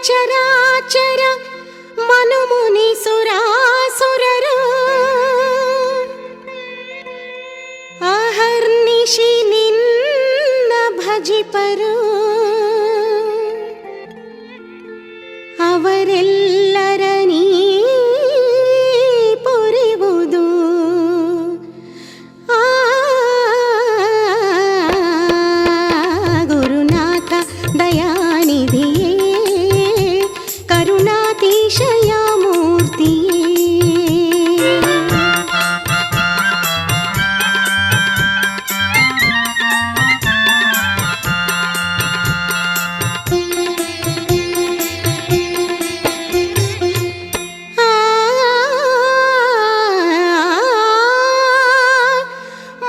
ಚರಾಚರ ಮನುಮುನಿ ಸುರಾಸುರರು ಅಹರ್ನಿಶಿ ನಿನ್ನ ಭಜಿಪರು ಅವರೆಲ್ಲರ ನೀ ಪೊರೆವುದು ಗುರುನಾಥ ದಯಾನಿಧಿಯೇ ಕರುಣಾತಿಶಯ ಮೂರ್ತಿಯೇ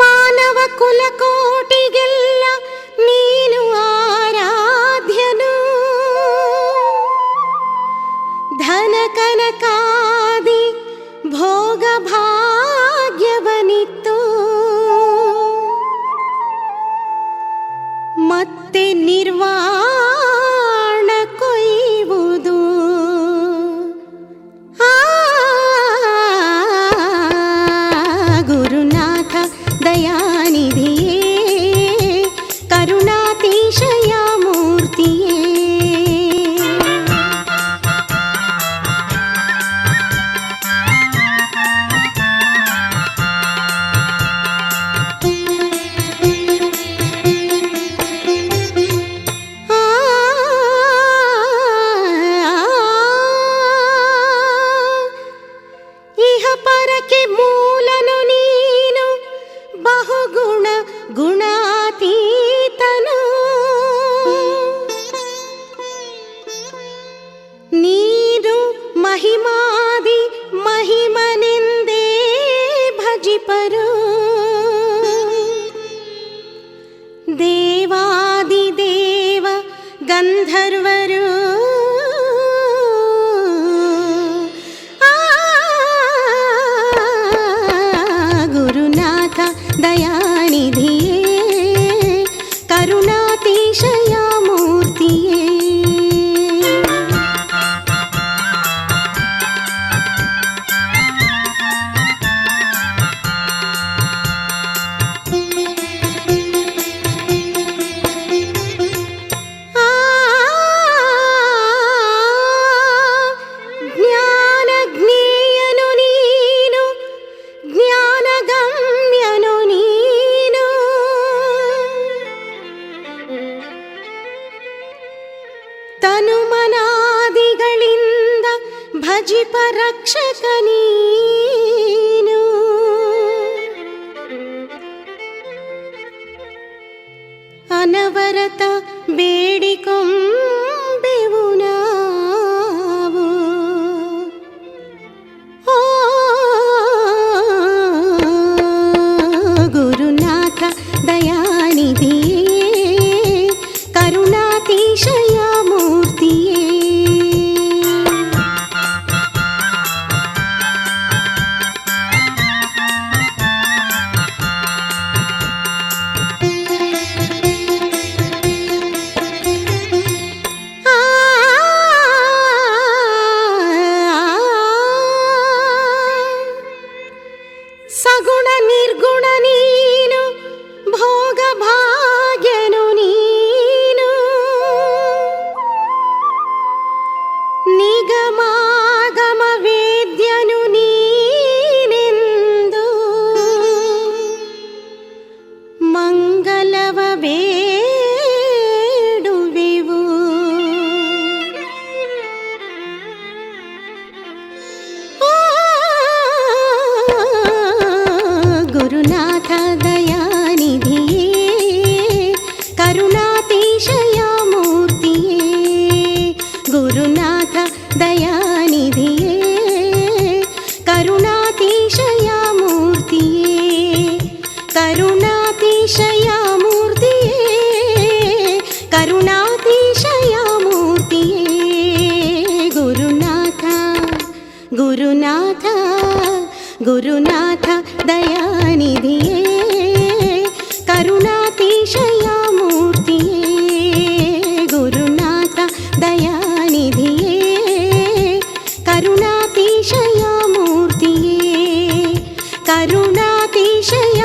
ಮಾನವ ಕುಲಕೋಟಿಗೆಲ್ಲ ನೀನು ಆರಾಧ್ಯನು ಧನ ಕನಕಾದಿ ಭೋಗ ಭಾಗ್ಯವನಿತ್ತು ಮತ್ತೆ ನಿರ್ವಾಣ ಕೊಯ್ಯುವುದು ಗುರುನಾಥ ದಯಾನಿಧಿಯೇ ಕರುಣಾತಿಶಯ ಮೂರ್ತಿಯೇ ಪರಕ್ಕೆ ಮೂಲನು ನೀನು ಬಹುಗುಣ ಗುಣಾತೀತನು ನೀನು ಮಹಿಮಾದಿ ಮಹಿಮನೆಂದೇ ಭಜಿಪರು ದೇವಾದಿ ದೇವ ಗಂಧರ್ವರು ದಯಾನಿಧಿಯೇ ಕರುಣಾತಿಶಯ ಮೂರ್ತಿಯೇ ಜ್ಞಾನಜ್ಞೇಯನು ನೀನು ಜ್ಞಾನಗಮ್ಯನು ನೀನು ತನುಮನಾದಿಗಳಿಂದ ಭಜಿಪ ರಕ್ಷಕ ನೀನು ಅನವರತ ಬೇಡಿಕೊಂಬೆವು ನಾವು ಓ ಗುರುನಾಥ ದಯಾನಿಧಿಯೇ ಕರುಣಾತಿಶಯ ಮೂರ್ತಿಯೇ ಸಗುಣ ನಿರ್ಗುಣ ನೀನು ಭೋಗ ಭಾಗ್ಯನು ನೀನು ನಿಗಮಾಗಮ ವೇದ್ಯನು ನೀನೆಂದು ಮಂಗಲವ ಬೇಡುವೆವು ಗುರುನಾಥ ದಯಾನಿಧಿಯೇ ಗುರುನಾಥ ದಯಾನಿಧಿಯೇ ಕರುಣಾತಿಶಯ ಮೂರ್ತಿಯೇ ಕರುಣಾತಿಶಯ